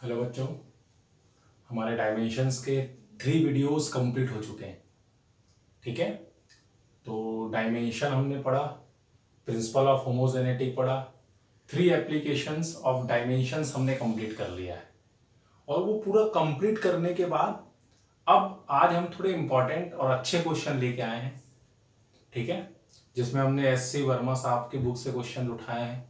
Hello बच्चों, हमारे dimensions के 3 वीडियोस कंप्लीट हो चुके हैं। ठीक है, तो डायमेंशन हमने पढ़ा, प्रिंसिपल ऑफ होमोजेनिटी पढ़ा, 3 एप्लीकेशंस ऑफ डायमेंशंस हमने कंप्लीट कर लिया है। और वो पूरा कंप्लीट करने के बाद अब आज हम थोड़े इंपॉर्टेंट और अच्छे क्वेश्चन लेके आए हैं। ठीक है, जिसमें हमने SC वर्मा साहब की बुक से क्वेश्चन उठाए हैं।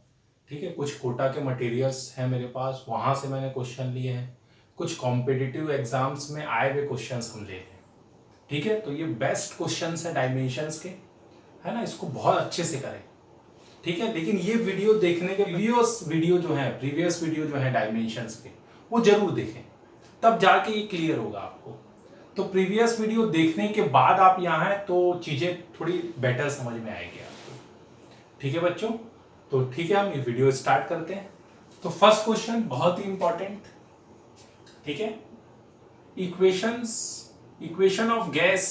ठीक है, कुछ कोटा के मटेरियल्स हैं मेरे पास, वहां से मैंने क्वेश्चन लिए हैं। कुछ कॉम्पिटिटिव एग्जाम्स में आए हुए क्वेश्चंस हम ले रहे हैं। ठीक है, तो ये बेस्ट क्वेश्चंस है डायमेंशंस के, है ना, इसको बहुत अच्छे से करें। ठीक है, लेकिन ये वीडियो देखने के प्रीवियस वीडियो जो है डायमेंशंस के, वो जरूर देखें, तब जाके ये क्लियर होगा आपको। तो प्रीवियस वीडियो देखने के बाद आप यहाँ हैं तो चीजें थोड़ी बेटर समझ में आएगी आपको। ठीक है बच्चों, तो ठीक है, हम ये वीडियो स्टार्ट करते हैं। तो फर्स्ट क्वेश्चन बहुत ही इंपॉर्टेंट। ठीक है, इक्वेशन ऑफ गैस,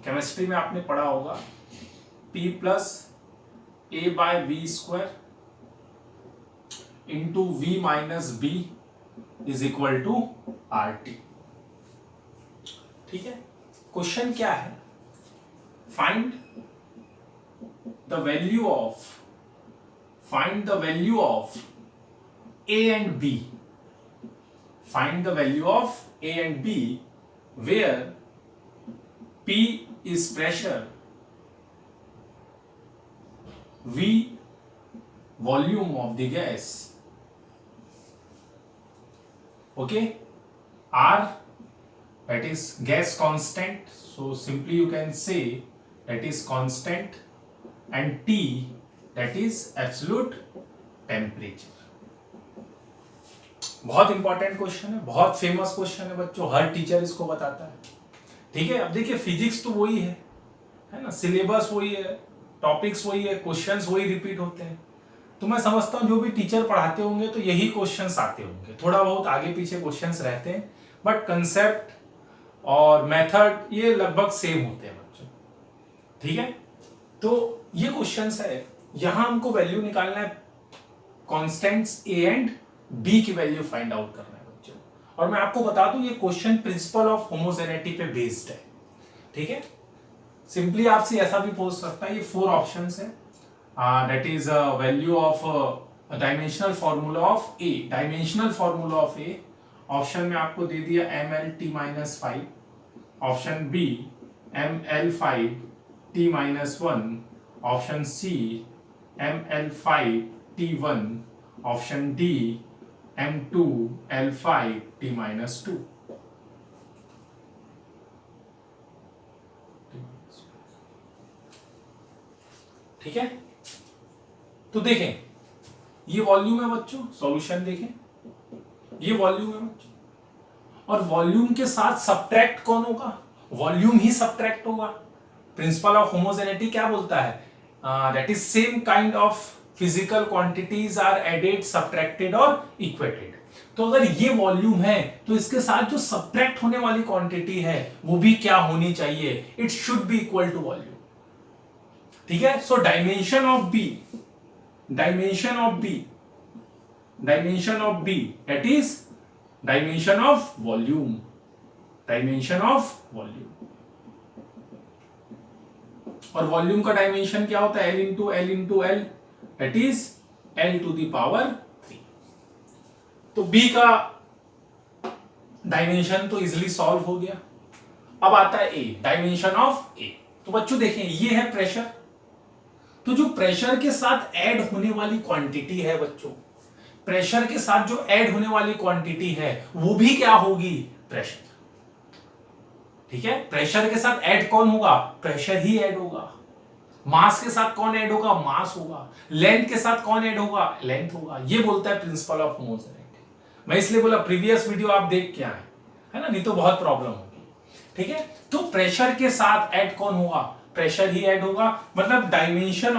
केमिस्ट्री में आपने पढ़ा होगा, P plus A by V square into V minus B is equal to RT। ठीक है, क्वेश्चन क्या है? Find the value of A and B. Find the value of A and B where P is pressure, V volume of the gas, okay, R that is gas constant, so simply you can say that is constant, and T that is absolute temperature. बहुत important question है, बहुत famous question है बच्चों, हर teacher इसको बताता है। ठीक है, अब देखिए फिजिक्स तो वही है ना, सिलेबस वही है, टॉपिक्स वही है, क्वेश्चंस वही रिपीट होते हैं। तो मैं समझता हूँ जो भी टीचर पढ़ाते होंगे तो यही क्वेश्चंस आते होंगे, थोड़ा बहुत आगे पीछे क्वेश्चंस रहते हैं, बट कंसेप्ट और मेथड ये लगभग सेम होते हैं बच्चों। ठीक है, तो ये क्वेश्चंस है, यहां हमको वैल्यू निकालना है, कॉन्स्टेंट्स A एंड B की वैल्यू फाइंड आउट करना है बच्चों। और मैं आपको बता दूं ये क्वेश्चन प्रिंसिपल ऑफ होमोजेनिटी पे बेस्ड है। ठीक है, सिंपली आपसे ऐसा भी पूछ सकता है, ये 4 ऑप्शंस है, that is value of dimensional formula of A, dimensional formula of A option में आपको दे दिया MLT-5, option B ML5T-1, option C ML5T1, option D M2L5T-2। ठीक है, तो देखें ये वॉल्यूम है बच्चों, सॉल्यूशन देखें, ये वॉल्यूम है बच्चों, और वॉल्यूम के साथ सब्ट्रैक्ट कौन होगा? वॉल्यूम ही सब्ट्रैक्ट होगा। प्रिंसिपल ऑफ होमोजेनिटी क्या बोलता है? That is same kind of physical quantities are added, subtracted और इक्वेटेड। तो अगर ये वॉल्यूम है तो इसके साथ जो सब्ट्रैक्ट होने वाली क्वांटिटी है वो भी क्या होनी चाहिए? It should be equal to volume. ठीक है, so dimension of B that is dimension of volume, और वॉल्यूम का डायमेंशन क्या होता है? L into L that is L to the power 3। तो B का डायमेंशन तो इजिली सॉल्व हो गया। अब आता है A, डायमेंशन ऑफ A। तो बच्चों देखें ये है प्रेशर, तो जो प्रेशर के साथ ऐड होने वाली क्वांटिटी है बच्चों, प्रेशर के साथ जो ऐड होने वाली क्वांटिटी है वो भी क्या होगी? प्रेशर। ठीक है, प्रेशर के साथ ऐड कौन होगा? प्रेशर ही ऐड होगा। मास के साथ कौन ऐड होगा? मास होगा। लेंथ के साथ कौन ऐड होगा? लेंथ होगा। ये बोलता है प्रिंसिपल ऑफ होमोजेनिटी। मैं इसलिए बोला प्रीवियस वीडियो आप देख के आए, है ना, नहीं तो बहुत प्रॉब्लम होगी। ठीक है, तो प्रेशर के साथ ऐड कौन होगा? प्रेशर ही ऐड होगा, मतलब dimension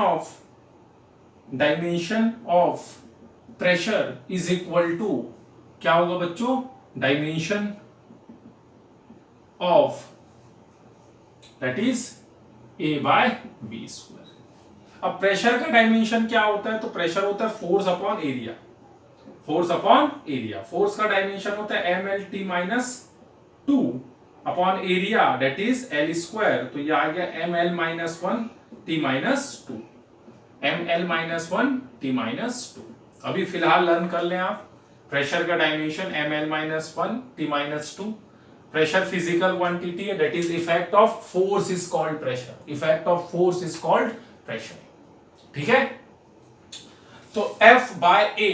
of pressure is equal to क्या होगा बच्चों? Dimension of that is A by B square. अब प्रेशर का डायमेंशन क्या होता है? तो प्रेशर होता है force upon area. Force upon area, force का डायमेंशन होता है mlt minus 2 upon area that is l square, तो ये आ गया ml minus 1 t minus 2, ml minus 1 t minus 2। अभी फिलहाल लर्न कर लें आप प्रेशर का dimension ml minus 1 t minus 2। Pressure physical quantity है that is effect of force is called pressure, effect of force is called pressure, ठीक है। तो F by A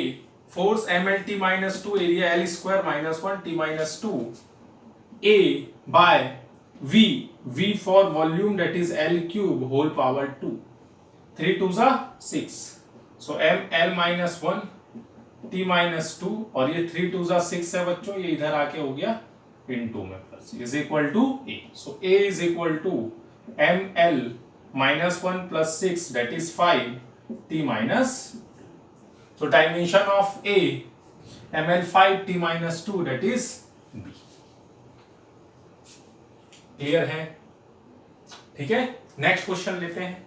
force mlt minus 2 area l square minus 1 t minus 2, A by V for volume that is L cube whole power 2, 3 2 6, so ml minus 1 t minus 2 और ये 3 2 6 है बच्चों, ये इधर आके हो गया इनटू में plus, is equal to A, so A is equal to ml minus 1 plus 6 that is 5 t minus, so dimension of A ml 5 t minus 2 that is B, clear है, ठीक है। नेक्स्ट क्वेश्चन लेते हैं।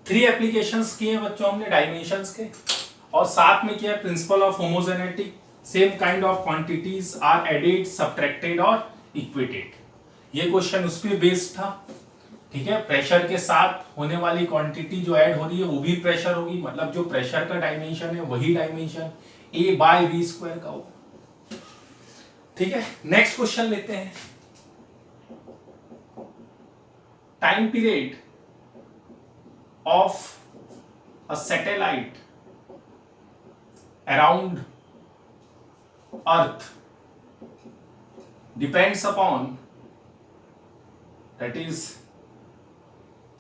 Three applications किए हैं बच्चों हमने dimensions के, और साथ में किया principle of homogenetic, same kind of quantities are added subtracted और इक्वेटेड, ये क्वेश्चन उस पर बेस्ड था, ठीक है। प्रेशर के साथ होने वाली क्वांटिटी जो ऐड हो रही है वो भी प्रेशर होगी, मतलब जो प्रेशर का डायमेंशन है वही dimension A by V square का होगा, ठीक है। नेक्स्ट क्वेश्चन लेते हैं। Time period of a satellite around earth depends upon that is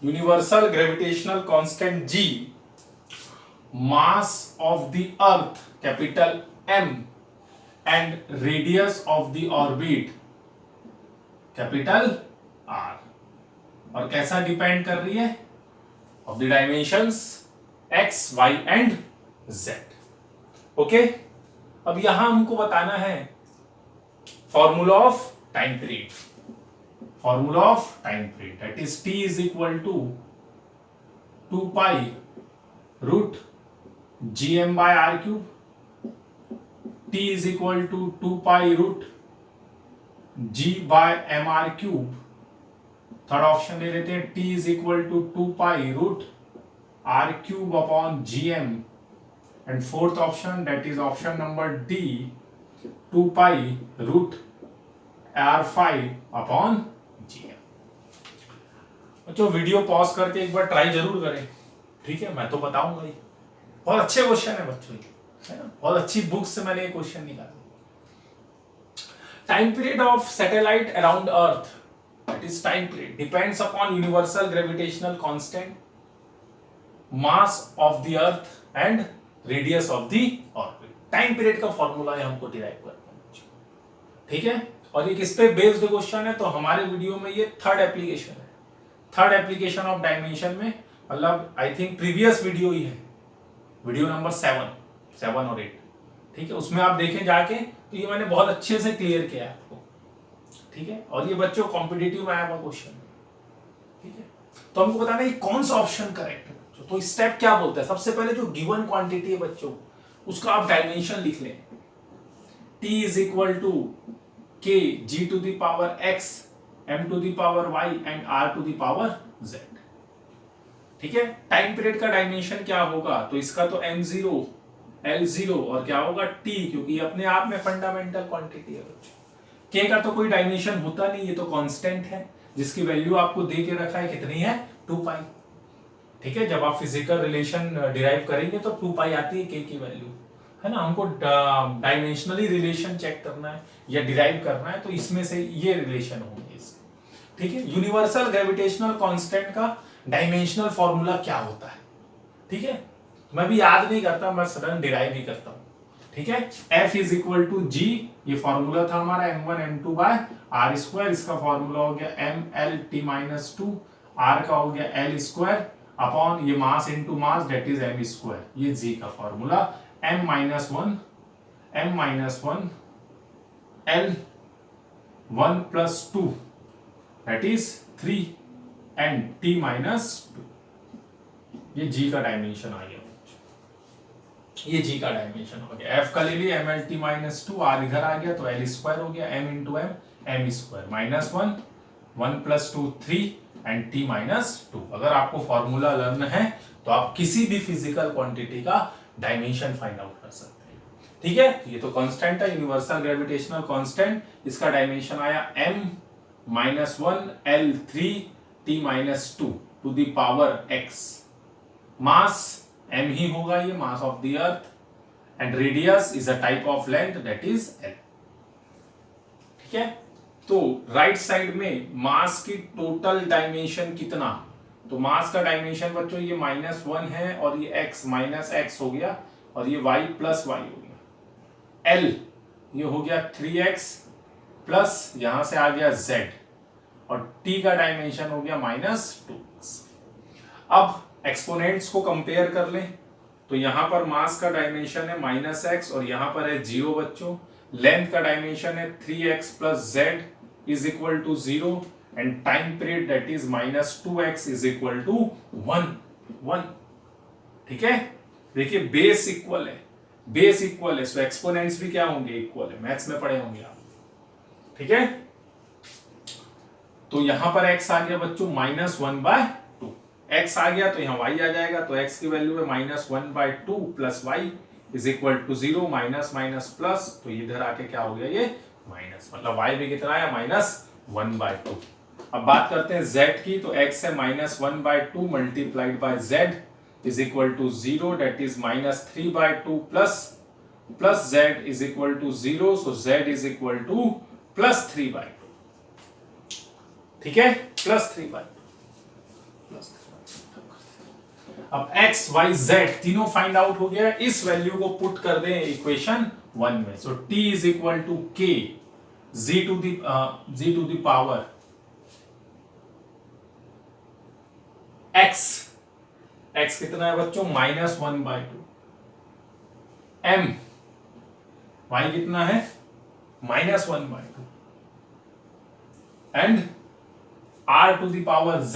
universal gravitational constant G, mass of the earth capital M and radius of the orbit capital R, और कैसा depend कर रही है, of the dimensions x, y and z, okay. अब यहां हमको बताना है formula of time period, formula of time period, that is t is equal to 2 pi root gm by r cube, t is equal to 2 pi root g by mr cube, third option ले लेते हैं, t is equal to 2 pi root r cube upon gm, and fourth option that is option number D, 2 pi root r5 upon बच्चों video pause करके एक बार try जरूर करें, ठीक है। मैं तो बताऊंगा ही, बहुत अच्छे क्वेश्चन है बच्चों, है ना, बहुत अच्छी बुक से मैंने ये क्वेश्चन निकाला। Time period of satellite around earth, that is time period depends upon universal gravitational constant, mass of the earth and radius of the orbit. Time period का फॉर्मूला है हमको डिराइव करना है, ठीक है। और ये किस पे बेस्ड क्वेश्चन है, तो हमारे वीडियो में ये थर्ड एप्लीकेशन है, थर्ड एप्लीकेशन ऑफ डायमेंशन में, मतलब आई थिंक प्रीवियस वीडियो ही है, वीडियो नंबर 7 और 8, ठीक है। उसमें आप देखें जाके, तो ये मैंने बहुत अच्छे से क्लियर किया है आपको, ठीक है। और ये बच्चों कॉम्पिटिटिव में आया हुआ क्वेश्चन, ठीक है। तो हमको बताना है कौन सा ऑप्शन करेक्ट है बच्चों। तो स्टेप क्या बोलता है, सबसे पहले जो गिवन क्वांटिटी है बच्चों उसका आप डायमेंशन लिख लें, t is equal to k g to the power x m to the power y and r to the power z, ठीक है। टाइम पीरियड का डायमेंशन क्या होगा, तो इसका तो m0 l0 और क्या होगा t, क्योंकि अपने आप में फंडामेंटल क्वांटिटी है बच्चों। k का तो कोई डायमेंशन होता नहीं, ये तो कांस्टेंट है जिसकी वैल्यू आपको दे के रखा है, कितनी है 2 पाई, ठीक है। जब आप फिजिकल रिलेशन डिराइव करेंगे तो 2 पाई आती है k की वैल्यू, है ना। हमको डायमेंशनली रिलेशन चेक करना है या डिराइव करना है, तो इसमें से ये रिलेशन होंगे इसके, ठीक है। यूनिवर्सल ग्रेविटेशनल कांस्टेंट का डायमेंशनल फॉर्मूला क्या होता है, ठीक है। मैं भी याद नहीं करता, मैं सडन डिराइव ही करता हूं, ठीक है। F is equal to G, ये फॉर्मूला था हमारा m1 m2 by r square, इसका फॉर्मूला हो गया mlt माइनस 2, r का हो गया l स्क्वायर अपॉन ये mass into mass that is m square, ये G का formula m minus 1 l 1 plus 2 that is 3 and T minus 2, ये जी का डायमेंशन आ गया, ये जी का डायमेंशन हो गया। एफ का ले लिया mlt माइनस 2, आर इधर आ गया तो एल स्क्वायर हो गया, m into m square minus 1, 1 plus 2 3 and t minus 2। अगर आपको फॉर्मूला लर्न है तो आप किसी भी फिजिकल क्वांटिटी का डायमेंशन फाइंड आउट कर सकते हैं। ठीक है, ये तो कांस्टेंट है, यूनिवर्सल ग्रेविटेशनल कांस्टेंट, इसका डायमेंशन आया m minus 1 l 3 t minus 2 to the power x। Mass m ही होगा, ये mass of the earth, and radius is a type of length that is l। ठीक है, तो राइट साइड में मास की टोटल डायमेंशन कितना, तो मास का डायमेंशन बच्चों ये -1 है और ये x माइनस x हो गया और ये y प्लस y हो गया, l ये हो गया 3x प्लस यहां से आ गया z और t का डायमेंशन हो गया -2x। अब एक्सपोनेंट्स को कंपेयर कर लें तो यहां पर मास का डायमेंशन है -x और यहां पर है 0 बच्चों, लेंथ का डायमेंशन है 3x plus z is equal to 0 and time period that is -2x is equal to 1। ठीक है, देखिए बेस इक्वल है, बेस इक्वल है, सो एक्सपोनेंट्स भी क्या होंगे, इक्वल है, मैथ्स में पढ़े होंगे आप। ठीक है, तो यहां पर x आ गया बच्चों -1/2, x आ गया तो यहाँ y आ जाएगा, तो x की वैल्यू है -1/2 plus y is equal to 0, minus minus plus, तो इधर आके क्या हो गया ये माइनस, मतलब y भी कितना है -1/2। अब बात करते हैं z की, तो x है -1/2 multiplied by z is equal to 0 that is -3/2 plus z is equal to 0, so z is equal to +3/2। ठीक है, +3/2। अब x y z तीनों फाइंड आउट हो गया, इस वैल्यू को पुट कर दें इक्वेशन 1 में, so t is equal to k z to the power x कितना है बच्चों -1/2, m y कितना है -1/2 and r to the power z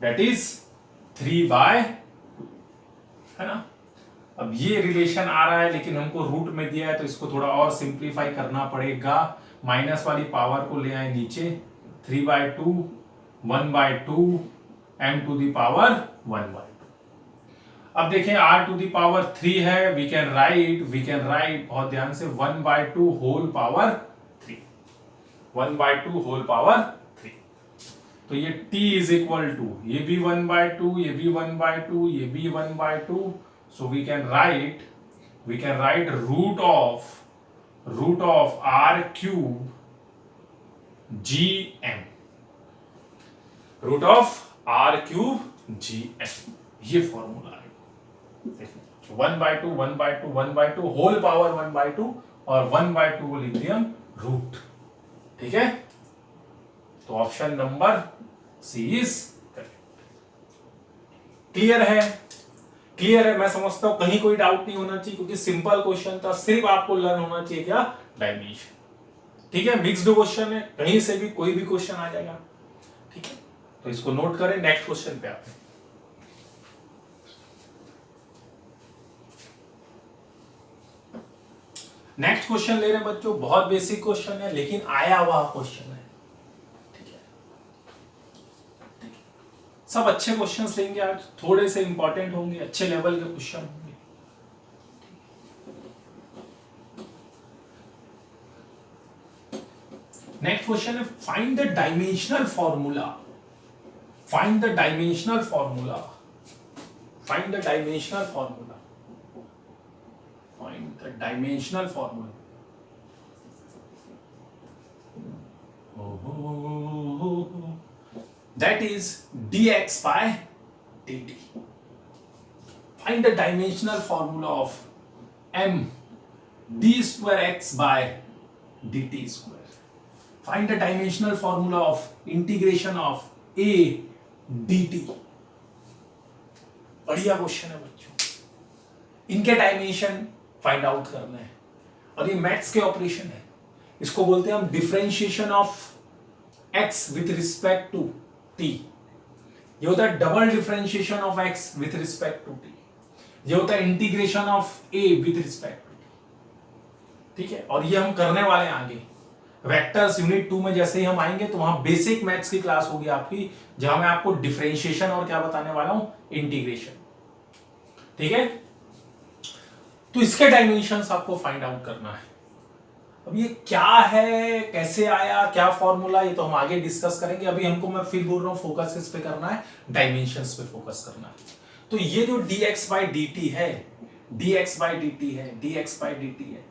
that is 3/2, है ना। अब ये रिलेशन आ रहा है लेकिन हमको रूट में दिया है तो इसको थोड़ा और सिंप्लीफाई करना पड़ेगा, माइनस वाली पावर को ले आए नीचे, 3/2 1/2 m टू द पावर 1/2। अब देखें r टू द पावर 3 है, वी कैन राइट बहुत ध्यान से 1/2 होल पावर 3, 1/2 होल पावर 3, तो ये t इज इक्वल टू, ये भी 1/2, ये भी 1/2, ये भी 1/2, so we can write root of r cube gm, root of r cube gm, ये फॉर्मूला है। 1/2 1/2 1/2 होल पावर 1/2 और 1/2 को लिख दिया रूट। ठीक है, तो option number C is correct. Clear है, मैं समझता हूं कहीं कोई डाउट नहीं होना चाहिए क्योंकि सिंपल क्वेश्चन था, सिर्फ आपको लर्न होना चाहिए क्या, डायमेंशन। ठीक है, मिक्स्ड क्वेश्चन है, कहीं से भी कोई भी क्वेश्चन आ जाएगा। ठीक है, तो इसको नोट करें, नेक्स्ट क्वेश्चन पे आते हैं। नेक्स्ट क्वेश्चन ले रहे हैं बच्चों, बहुत बेसिक क्वेश्चन है लेकिन आया हुआ क्वेश्चन है। ठीक है, सब अच्छे क्वेश्चंस लेंगे आज, थोड़े से इंपॉर्टेंट होंगे, अच्छे लेवल के क्वेश्चन होंगे। नेक्स्ट क्वेश्चन है, find the dimensional formula, find the dimensional formula, find the dimensional formula, find the dimensional formula. That is dx by dt. Find the dimensional formula of m d square x by dt square. Find the dimensional formula of integration of a dt. बढ़िया question है बच्चों, इनके dimension find out करना है और ये maths के operation है, इसको बोलते हैं हम differentiation of x with respect to t। ये होता है double differentiation of x with respect to t, ये होता है integration of a with respect to t, ठीक है। और ये हम करने वाले हैं आगे वेक्टर्स यूनिट 2 में। जैसे ही हम आएंगे तो वहां बेसिक मैथ्स की क्लास होगी आपकी, जहां मैं आपको डिफरेंशिएशन और क्या बताने वाला हूं, इंटीग्रेशन, ठीक है। तो इसके डायमेंशंस आपको फाइंड आउट करना है। अब ये क्या है, कैसे आया, क्या फॉर्मूला, ये तो हम आगे डिस्कस करेंगे। अभी हमको मैं फिर बोल रहा हूं फोकस इस पे करना है, डायमेंशंस पे फोकस करना है। तो ये जो dx by dt है, dx by dt है, dx by dt है,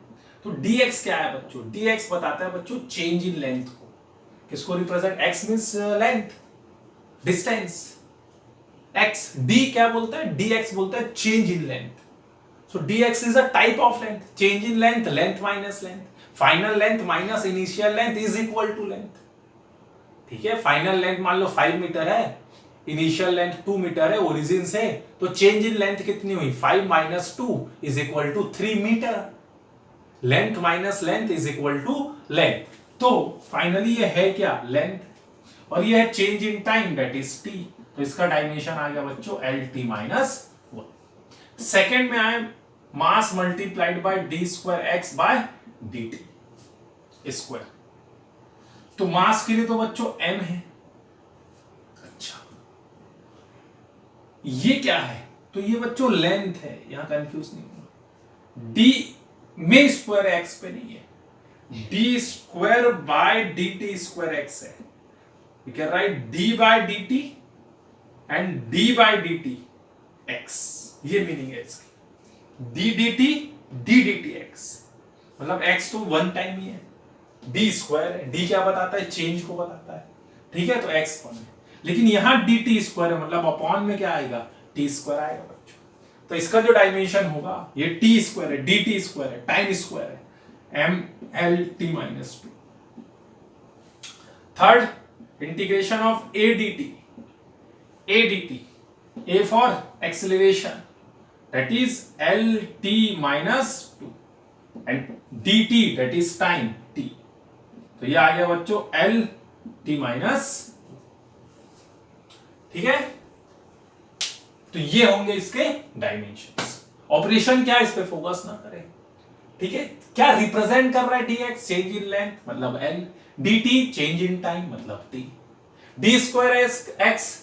तो dx क्या है बच्चों, dx बताता है बच्चों चेंज इन लेंथ को। किसको represent, x means length, distance, x, d क्या बोलता है, dx बोलता है change in length. So dx is a type of length, change in length, length minus length, final length minus initial length is equal to length, ठीक है। Final length मान लो 5 metre है, इनिशियल लेंथ 2 मीटर है origin से, तो change in length कितनी हुई, 5 minus 2 is equal to 3 metre, length minus length is equal to length. तो फाइनली ये है क्या, लेंथ, और ये है change in time that is t, तो इसका डायमेंशन आ गया बच्चों lt माइनस 1। सेकेंड में आए mass multiplied by d square x by D T square, तो मास के लिए तो बच्चों m है। अच्छा ये क्या है, तो ये बच्चों लेंथ है, यहां कंफ्यूज नहीं होना, d में स्क्वायर x पे नहीं है, d square by D T square X है। You can write d by D T and d by D T X, ये मीनिंग है इसकी, d dt d dt x, मतलब x तो वन टाइम ही है, d स्क्वायर है, d क्या बताता है, चेंज को बताता है, ठीक है, तो x वन है। लेकिन यहां dt स्क्वायर है, मतलब अपॉन में क्या आएगा, t स्क्वायर आएगा बच्चों। तो इसका जो डायमेंशन होगा ये t स्क्वायर है, dt स्क्वायर है, टाइम स्क्वायर है, m l t minus 2। Third integration of a dt, a for acceleration, that is lt minus 2 and dt that is time t, तो ये आ गया बच्चों lt minus, ठीक है। तो ये होंगे इसके डायमेंशंस। ऑपरेशन क्या है, इस पे फोकस ना करें, ठीक है। क्या रिप्रेजेंट कर रहा है dx, चेंज इन लेंथ मतलब l, dt change in time मतलब t, d square x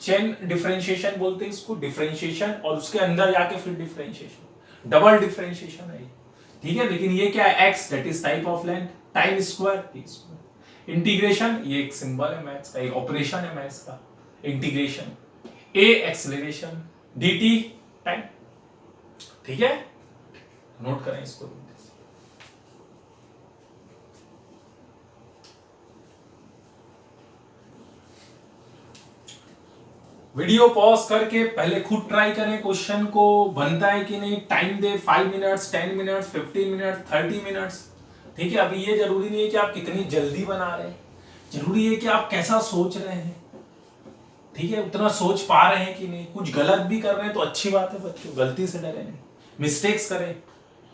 chain differentiation बोलते हैं इसको, डिफरेंशिएशन और उसके अंदर जाके फिर डिफरेंशिएशन, डबल डिफरेंशिएशन है, ठीक है। लेकिन ये क्या है, x that is type of length, time square t square, integration ये एक सिंबल है मैथ्स का, एक ऑपरेशन है मैथ्स का, integration, a acceleration, dt time, ठीक है, नोट करें इसको। वीडियो पॉज करके पहले खुद ट्राई करें क्वेश्चन को, बनता है कि नहीं, टाइम दे 5 मिनट्स, 10 मिनट्स, 15 मिनट्स, 30 मिनट्स, ठीक है। अभी ये जरूरी नहीं है कि आप कितनी जल्दी बना रहे हैं, जरूरी है कि आप कैसा सोच रहे हैं, ठीक है, उतना सोच पा रहे हैं कि नहीं। कुछ गलत भी कर रहे हैं तो अच्छी बात है बच्चों, गलती से डरे नहीं, मिस्टेक्स करें,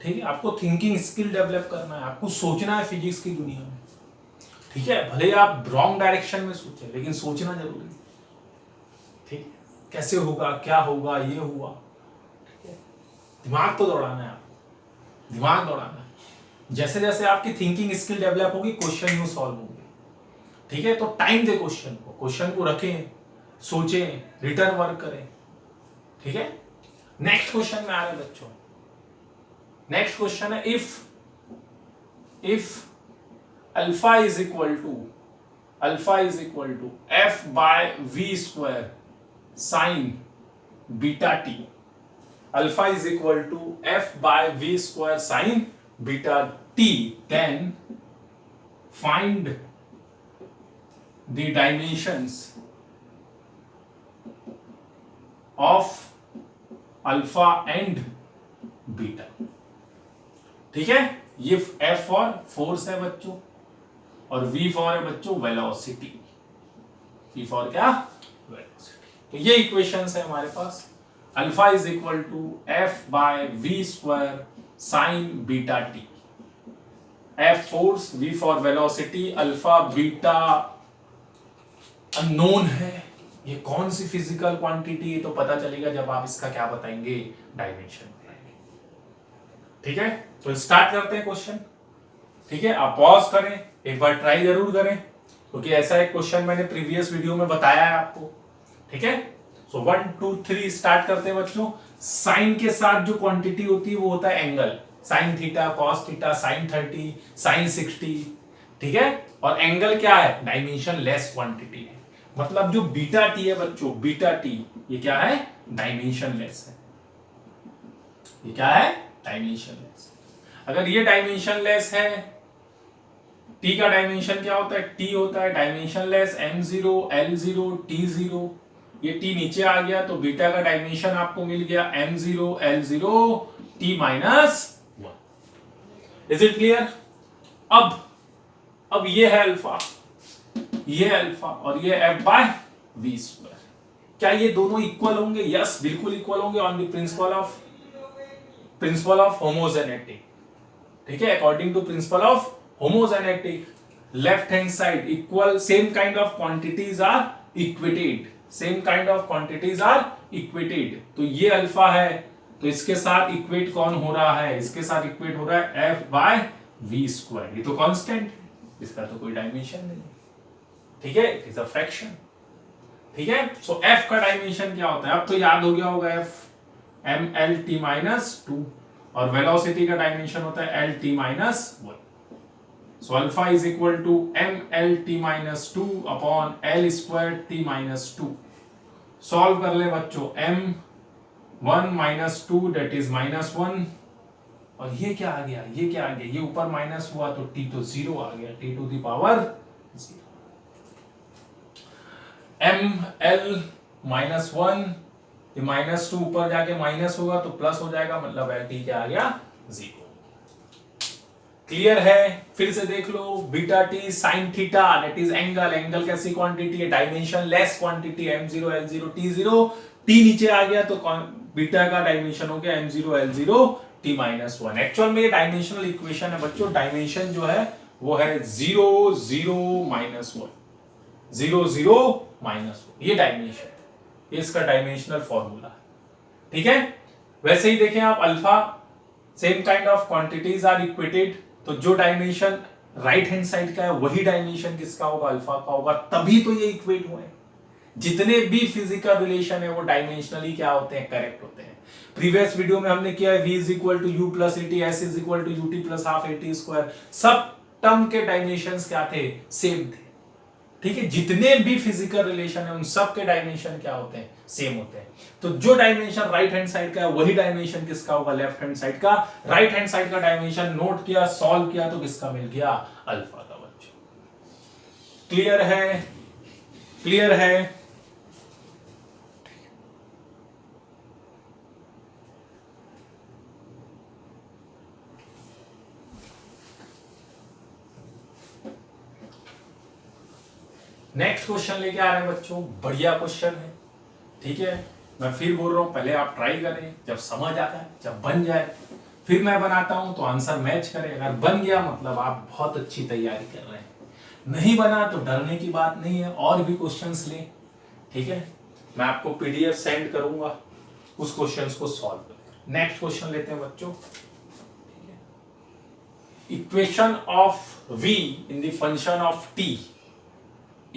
ठीक है। आपको थिंकिंग स्किल डेवलप करना है, आपको सोचना है फिजिक्स की दुनिया में, ठीक है। भले आप रॉन्ग डायरेक्शन में सोचें लेकिन सोचना जरूरी है, ठीक, कैसे होगा, क्या होगा, ये हुआ, ठीक है। दिमाग तो दौड़ाना है, आपको दिमाग दौड़ाना है। जैसे जैसे आपकी थिंकिंग स्किल डेवलप होगी क्वेश्चन यू सॉल्व होंगे, ठीक है। तो टाइम दे क्वेश्चन को रखें, सोचें, रिटर्न वर्क करें, ठीक है। नेक्स्ट क्वेश्चन में आ रहे बच्चों, नेक्स्ट क्वेश्चन है if alpha is equal to f by v square sine beta t, alpha is equal to f by v square sine beta t, then find the dimensions of alpha and beta, ठीक है। ये f for force है बच्चों और v for है बच्चों velocity, v for क्या, velocity. तो ये इक्वेशंस है हमारे पास, alpha is equal to f by v square sine beta T, f force, v for velocity, alpha beta unknown है, ये कौन सी फिजिकल क्वांटिटी है तो पता चलेगा जब आप इसका क्या बताएंगे, डायमेंशन बताएंगे। ठीक है, तो स्टार्ट करते हैं क्वेश्चन। ठीक है, आप पॉज करें, एक बार ट्राई जरूर करें, क्योंकि ऐसा एक क्वेश्चन मैंने प्रीवियस वीडियो में बताया है आपको। ठीक है, सो 1 2 3 स्टार्ट करते हैं बच्चों। साइन के साथ जो क्वांटिटी होती है वो होता है angle, sine theta, cos theta, sine 30, sine 60। ठीक है, और एंगल क्या है, डायमेंशन लेस क्वांटिटी है। मतलब जो बीटा टी है बच्चों, बीटा टी ये क्या है, डायमेंशन लेस है। ये क्या है, डायमेंशन लेस। अगर ये डायमेंशन लेस है, टी का डायमेंशन क्या होता है, टी होता है dimension less m0 l0 t0। ये टी नीचे आ गया तो बीटा का डायमेंशन आपको मिल गया m0 l0 t minus 1। Is it clear? अब ये है अल्फा, ये अल्फा और ये f बाय v स्क्वायर। क्या ये दोनों इक्वल होंगे? यस, बिल्कुल इक्वल होंगे on the principle of homogeneity. ठीक है, according to principle of homogeneity, left hand side equal, same kind of quantities are equated, same kind of quantities are equated. तो ये अल्फा है तो इसके साथ इक्वेट कौन हो रहा है, इसके साथ इक्वेट हो रहा है f बाय v स्क्वायर। ये तो कांस्टेंट, इसका तो कोई डायमेंशन नहीं। ठीक है, इट इज अ फ्रैक्शन। ठीक है, सो f का डायमेंशन क्या होता है, अब तो याद हो गया होगा, f mlt माइनस 2 और वेलोसिटी का डायमेंशन होता है lt minus 1। So alpha is equal to mlt minus 2 upon l square t minus 2। Solve कर ले बच्चों, m1 minus 2 that is minus 1, और ये क्या आ गया, ये क्या आ गया, ये ऊपर माइनस हुआ तो t तो 0 आ गया, t to the power 0। ml minus 1, ये माइनस 2 ऊपर जाके माइनस होगा तो प्लस हो जाएगा, मतलब lt क्या आ गया, 0। क्लियर है? फिर से देख लो, beta T sine theta that is angle, angle कैसी क्वांटिटी है, dimensionless quantity, m0 l0 t0। t नीचे आ गया तो बीटा का डायमेंशन हो गया m0 l0 t minus 1। Actual में ये डायमेंशनल इक्वेशन है बच्चों, डायमेंशन जो है वो है 0 0 माइनस 1, 0 0 माइनस 1, ये डायमेंशन, ये इसका डायमेंशनल फॉर्मूला है। ठीक है, वैसे ही देखें आप, alpha same kind of quantities are equated, तो जो डायमेंशन राइट हैंड साइड का है वही डायमेंशन किसका होगा, अल्फा का होगा, तभी तो ये इक्वेट हुए। जितने भी फिजिकल रिलेशन है वो डायमेंशनली क्या होते हैं, करेक्ट होते हैं। प्रीवियस वीडियो में हमने किया है v is equal to u plus a t, s is equal to ut plus half a t square, सब टर्म के डायमेंशंस क्या थे, सेम थे। ठीक है, जितने भी फिजिकल रिलेशन है उन सब के डायमेंशन क्या होते हैं, सेम होते हैं। तो जो डायमेंशन राइट हैंड साइड का है वही डायमेंशन किसका होगा, लेफ्ट हैंड साइड का। राइट हैंड साइड का डायमेंशन नोट किया, सॉल्व किया तो किसका मिल गया, अल्फा का बच्चों। क्लियर है? क्लियर है? नेक्स्ट क्वेश्चन लेके आ रहे हैं बच्चों, बढ़िया क्वेश्चन है। ठीक है, मैं फिर बोल रहा हूं, पहले आप ट्राई करें, जब समझ आ जाए, जब बन जाए फिर मैं बनाता हूं तो आंसर मैच करें। अगर बन गया मतलब आप बहुत अच्छी तैयारी कर रहे हैं, नहीं बना तो डरने की बात नहीं है, और भी क्वेश्चंस लें। ठीक है, मैं आपको पीडीएफ सेंड करूंगा, उस क्वेश्चंस को सॉल्व करें। नेक्स्ट क्वेश्चन लेते हैं बच्चों। Equation of v in the function of t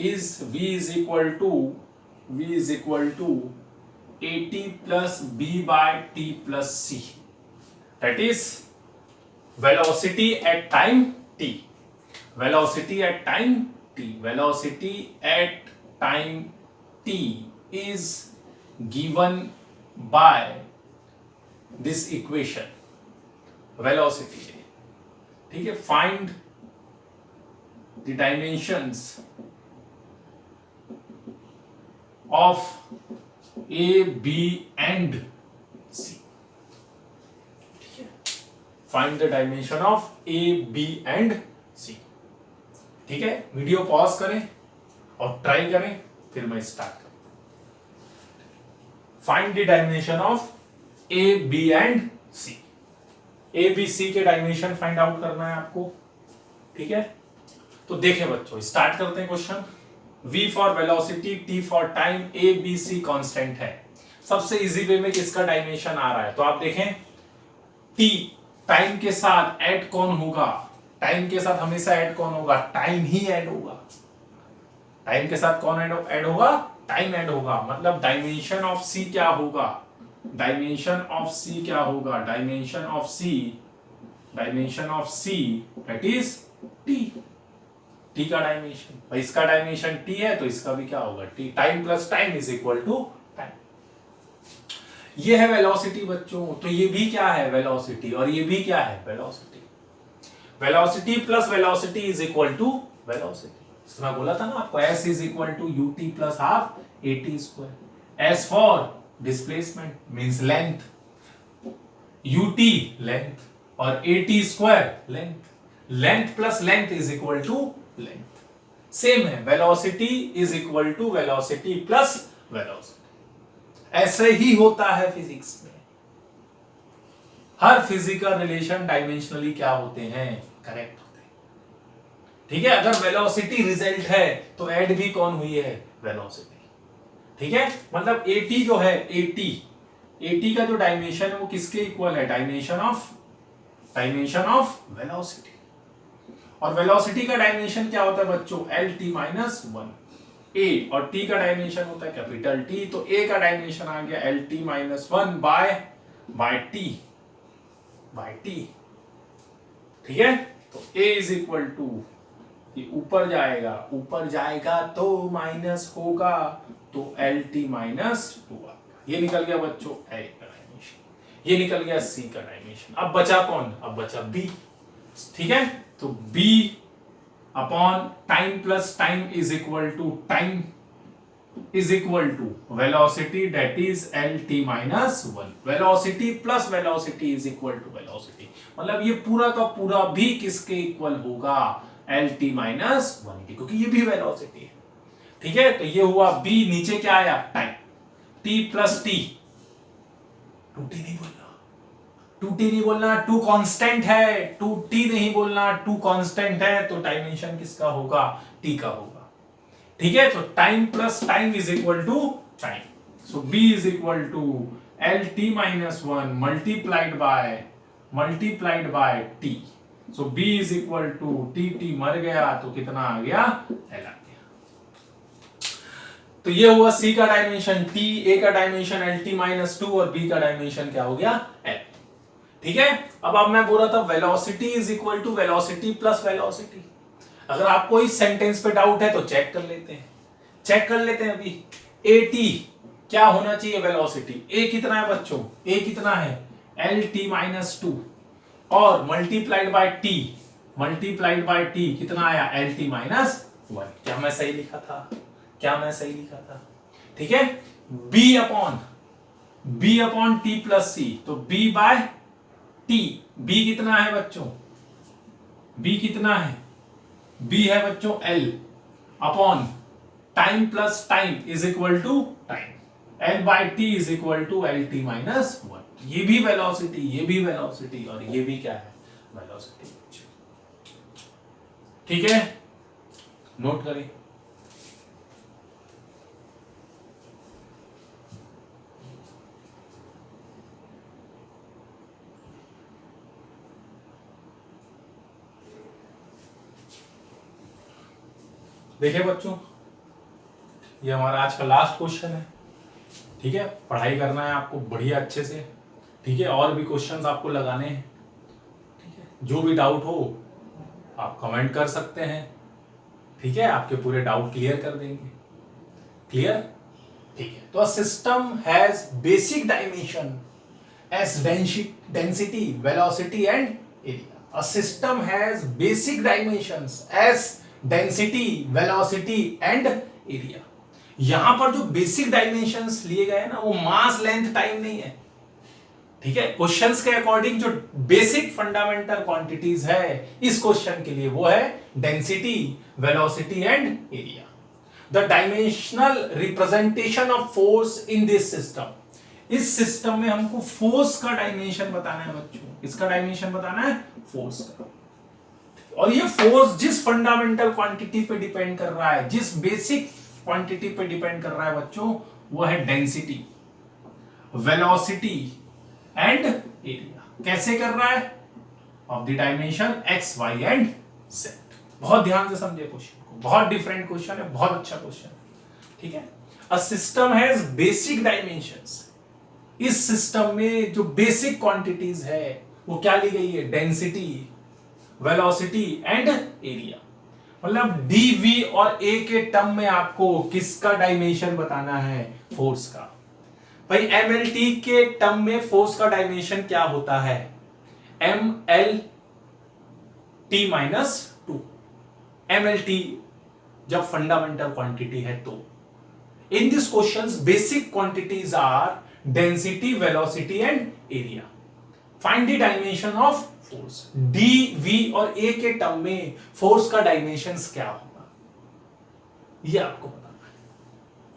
is v is equal to at plus b by t plus c, that is velocity at time t, velocity at time t, velocity at time t is given by this equation, velocity है। ठीक है, find the dimensions of A, B and C। ठीक है, find the dimension of A, B and C। ठीक है, video pause करें और try करें, फिर मैं स्टार्ट करूं। Find the dimension of A, B and C। A, B, C के डायमेंशन फाइंड आउट करना है आपको। ठीक है, तो देखें बच्चों, स्टार्ट करते हैं question. V for velocity, T for time, A B C constant है। सबसे इजी वे में किसका डायमेंशन आ रहा है, तो आप देखें T टाइम के साथ ऐड कौन होगा, टाइम के साथ हमेशा ऐड कौन होगा, टाइम ही ऐड होगा। टाइम के साथ कौन ऐड होगा, टाइम ऐड होगा। मतलब डायमेंशन ऑफ C क्या होगा, डायमेंशन ऑफ C क्या होगा, dimension of C that is T। T का डायमेंशन, भाई इसका डायमेंशन T है तो इसका भी क्या होगा T। Time plus time is equal to time. ये है वेलोसिटी बच्चों। तो ये भी क्या है, वेलोसिटी, और ये भी क्या है, velocity. Velocity plus velocity is equal to velocity. मैं बोला था ना आपको, S is equal to ut plus half at square. S for displacement means length, ut length और at square length. Length plus length is equal to length. Same है, velocity is equal to velocity plus velocity. ऐसे ही होता है physics में। हर physical relation dimensionally क्या होते हैं, करेक्ट होते हैं। ठीक है, अगर वेलोसिटी रिजल्ट है तो ऐड भी कौन हुई है, वेलोसिटी। ठीक है, मतलब at जो है, at का जो डायमेंशन है वो किसके इक्वल है, डायमेंशन ऑफ वेलोसिटी। और वेलोसिटी का डायमेंशन क्या होता है बच्चों, lt माइनस 1 a, और t का डायमेंशन होता है कैपिटल T, तो a का डायमेंशन आ गया lt माइनस 1 बाय t। ठीक है, तो a इज इक्वल टू, ये ऊपर जाएगा तो माइनस होगा, तो lt माइनस 2। ये निकल गया बच्चों a का डायमेंशन, ये निकल गया c का डायमेंशन। अब बचा कौन, अब बचा b। ठीक है, तो b upon time plus time is equal to velocity that is lt minus 1। Velocity plus velocity is equal to velocity, मतलब ये पूरा का पूरा भी किसके इक्वल होगा, lt माइनस 1 की, क्योंकि ये भी वेलोसिटी है। ठीक है, तो ये हुआ b। नीचे क्या आया, time, t plus t, 2t नहीं बोलना, 2t नहीं बोलना, 2 कांस्टेंट है, 2t नहीं बोलना, 2 कांस्टेंट है, तो डायमेंशन किसका होगा, t का होगा। ठीक है, तो time plus time is equal to time, so b is equal to lt minus 1 multiplied by t, so b is equal to t मर गया तो कितना आ गया, l आ गया। तो ये हुआ c का डायमेंशन t, a का डायमेंशन lt माइनस 2 और b का डायमेंशन क्या हो गया, l। ठीक है, अब मैं बोल रहा था velocity is equal to velocity plus velocity. अगर आपको इस सेंटेंस पे डाउट है तो चेक कर लेते हैं अभी। at क्या होना चाहिए, वेलोसिटी, a कितना है बच्चों, a कितना है lt माइनस 2 और मल्टीप्लाइड बाय t कितना आया, lt माइनस 1। क्या मैं सही लिखा था, ठीक है। b upon t plus c, तो b बाय t, b कितना है बच्चों, b है बच्चों l upon time plus time is equal to time, l by t is equal to lt minus 1। ये भी वेलोसिटी और ये भी क्या है, वेलोसिटी। ठीक है, नोट करें। देखिए बच्चों, ये हमारा आज का लास्ट क्वेश्चन है। ठीक है, पढ़ाई करना है आपको बढ़िया अच्छे से। ठीक है, और भी क्वेश्चंस आपको लगाने हैं। ठीक है, जो भी डाउट हो आप कमेंट कर सकते हैं। ठीक है, आपके पूरे डाउट क्लियर कर देंगे। क्लियर, ठीक है। तो a system has basic dimension as density, velocity and area. A system has basic dimensions as density, velocity and area. यहां पर जो बेसिक डायमेंशंस लिए गए ना, वो मास, लेंथ, टाइम नहीं है। ठीक है, क्वेश्चंस के अकॉर्डिंग जो बेसिक फंडामेंटल क्वांटिटीज है इस क्वेश्चन के लिए, वो है density, velocity and area. The dimensional representation of force in this system. इस सिस्टम में हमको फोर्स का डायमेंशन बताना है बच्चों। इसका डायमेंशन बताना है, फोर्स का। और ये फोर्स जिस फंडामेंटल क्वांटिटी पे डिपेंड कर रहा है, जिस बेसिक क्वांटिटी पे डिपेंड कर रहा है बच्चों, वो है डेंसिटी, वेलोसिटी एंड एरिया। कैसे कर रहा है? Of the dimension x y and z. बहुत ध्यान से समझे क्वेश्चन को, बहुत डिफरेंट क्वेश्चन है, बहुत अच्छा क्वेश्चन है। ठीक है, अ सिस्टम हैज बेसिक डायमेंशंस। इस सिस्टम में जो बेसिक क्वांटिटीज है वो क्या ली गई है? Density, velocity and area. मतलब डी, वी और ए के टर्म में आपको किसका डायमेंशन बताना है? फोर्स का। भाई एम एल टी के टर्म में फोर्स का डायमेंशन क्या होता है? M l t minus two. M l t जब फंडामेंटल क्वांटिटी है तो। In this questions basic quantities are density, velocity and area. Find the dimension of force. D, v और ए के टर्म में फोर्स का डायमेंशन क्या होगा, ये आपको बताना है।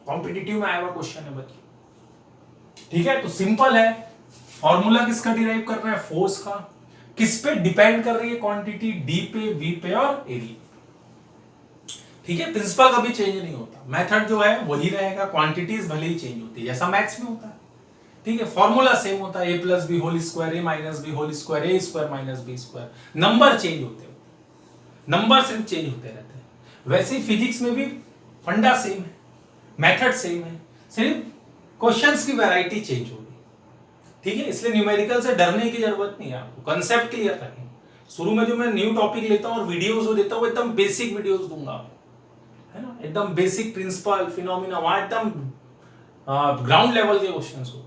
कॉम्पिटिटिव में आया हुआ क्वेश्चन है बच्चों। ठीक है, तो सिंपल है। फॉर्मूला किसका डिराइव कर रहा है? फोर्स का। किस पे डिपेंड कर रही है क्वांटिटी? डी पे, वी पे और एरिया। ठीक है, प्रिंसिपल कभी चेंज नहीं होता, मेथड जो है वही रहेगा, क्वांटिटीज भले ही चेंज होती है, जैसा मैथ्स में होता है। ठीक है, फॉर्मूला सेम होता है, A plus B whole square, A minus B whole square, A square minus B square. Number change होते हैं, नंबर सिर्फ चेंज होते रहते हैं। वैसे ही फिजिक्स में भी फंडा सेम है, मेथड सेम है, सिर्फ क्वेश्चंस की वैरायटी चेंज होगी। ठीक है, इसलिए न्यूमेरिकल से डरने की जरूरत नहीं है आपको, कंसेप्ट क्लियर रखें। शुरू में जो मैं न्यू टॉपिक लेता हूं और वीडियोस जो देता हूं एकदम बेसिक वीडियोस दूंगा आपको, है ना, एकदम बेसिक प्रिंसिपल, फिनोमिना, वहां एकदम ग्राउंड लेवल के क्वेश्चंस होते हैं।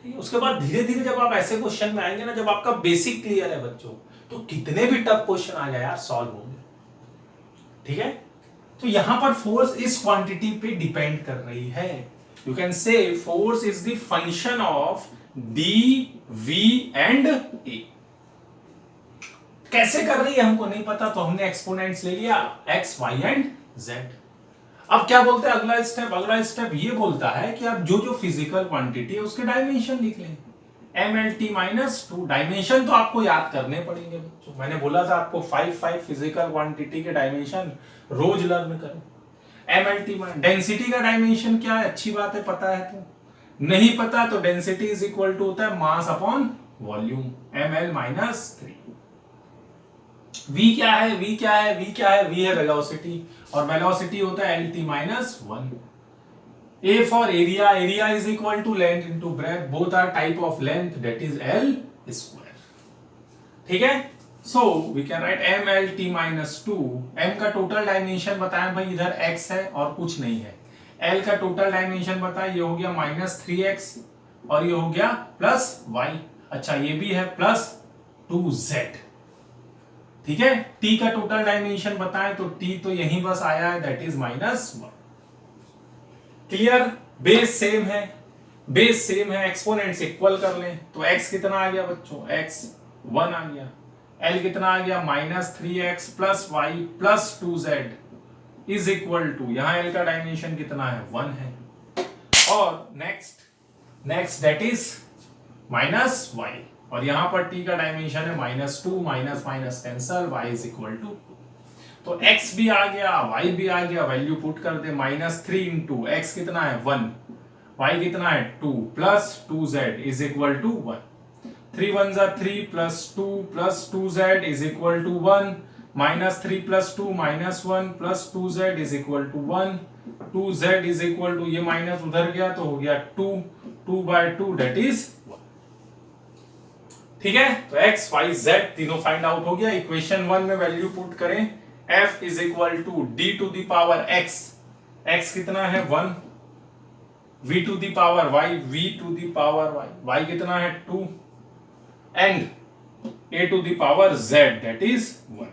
ठीक है, उसके बाद धीरे धीरे जब आप ऐसे क्वेश्चन में आएंगे ना, जब आपका बेसिक क्लियर है बच्चों, तो कितने भी टफ क्वेश्चन आ जाए यार सॉल्व होंगे। ठीक है, तो यहां पर फोर्स इस क्वांटिटी पे डिपेंड कर रही है। You can say force is the function of D, V and A. कैसे कर रही है हमको नहीं पता, तो हमने एक्सपोनेंट्स ले लिया एक्स, वाई एंड जेड। अब क्या बोलते हैं अगला स्टेप? अगला स्टेप ये बोलता है कि आप जो जो फिजिकल क्वांटिटी है उसके डायमेंशन लिख लें। M l t minus two. Dimension तो आपको याद करने पड़ेंगे बच्चों, मैंने बोला था आपको 5 फिजिकल क्वांटिटी के डायमेंशन रोज लर्न करें। एम एल टी डेंसिटी का डायमेंशन क्या है? अच्छी बात है, पता है तो। नहीं पता तो डेंसिटी इज इक्वल टू होता है mass upon volume, m l minus 3। v क्या है? v क्या है? v क्या है? v है वेलोसिटी, और वेलोसिटी होता है lt minus 1। a for area, area is equal to length into breadth, both are type of length, that is l square. ठीक है, so we can write m l t minus 2। m का total dimension बताएं भाई, इधर x है और कुछ नहीं है। l का टोटल डायमेंशन बताएं, ये हो गया माइनस 3x और ये हो गया प्लस y। अच्छा, ये भी है प्लस 2z। ठीक है, t का टोटल डायमेंशन बताएं, तो t तो यहीं बस आया है, that is minus 1। Clear? Base same है, बेस सेम है, एक्सपोनेंट्स इक्वल कर लें, तो x कितना आ गया बच्चों? x 1 आ गया। l कितना आ गया? Minus 3x plus y plus 2z is equal to, यहां l का डायमेंशन कितना है? 1 है। और next that is minus y, और यहां पर t का डायमेंशन है minus 2, minus minus cancel, y is equal to 2। तो x भी आ गया, y भी आ गया, वैल्यू पुट कर दे। माइनस 3 इंटू x कितना है? 1, y कितना है? 2 plus 2z is equal to 1। 3 1 जा 3 plus 2 plus 2z is equal to 1। Minus 3 plus 2 minus 1 plus 2z is equal to 1। 2z is equal to, ये माइनस उधर गया तो हो गया 2, 2/2 दैट इज 1। ठीक है, तो x, y, z तीनों फाइंड आउट हो गया। इक्वेशन 1 में वैल्यू पुट करें, f is equal to d to the power x, x कितना है? 1, v to the power y, v to the power y, y कितना है? 2, and a to the power z that is 1।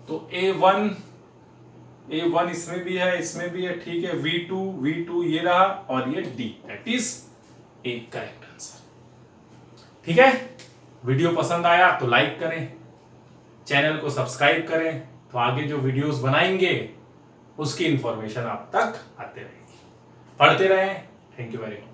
तो a1 इसमें भी है, इसमें भी है, ठीक है। v2 ये रहा, और ये d that is a correct answer. ठीक है, वीडियो पसंद आया तो लाइक करें, चैनल को सब्सक्राइब करें, तो आगे जो वीडियोस बनाएंगे उसकी इंफॉर्मेशन आप तक आते रहेगी। पढ़ते रहें। Thank you very much.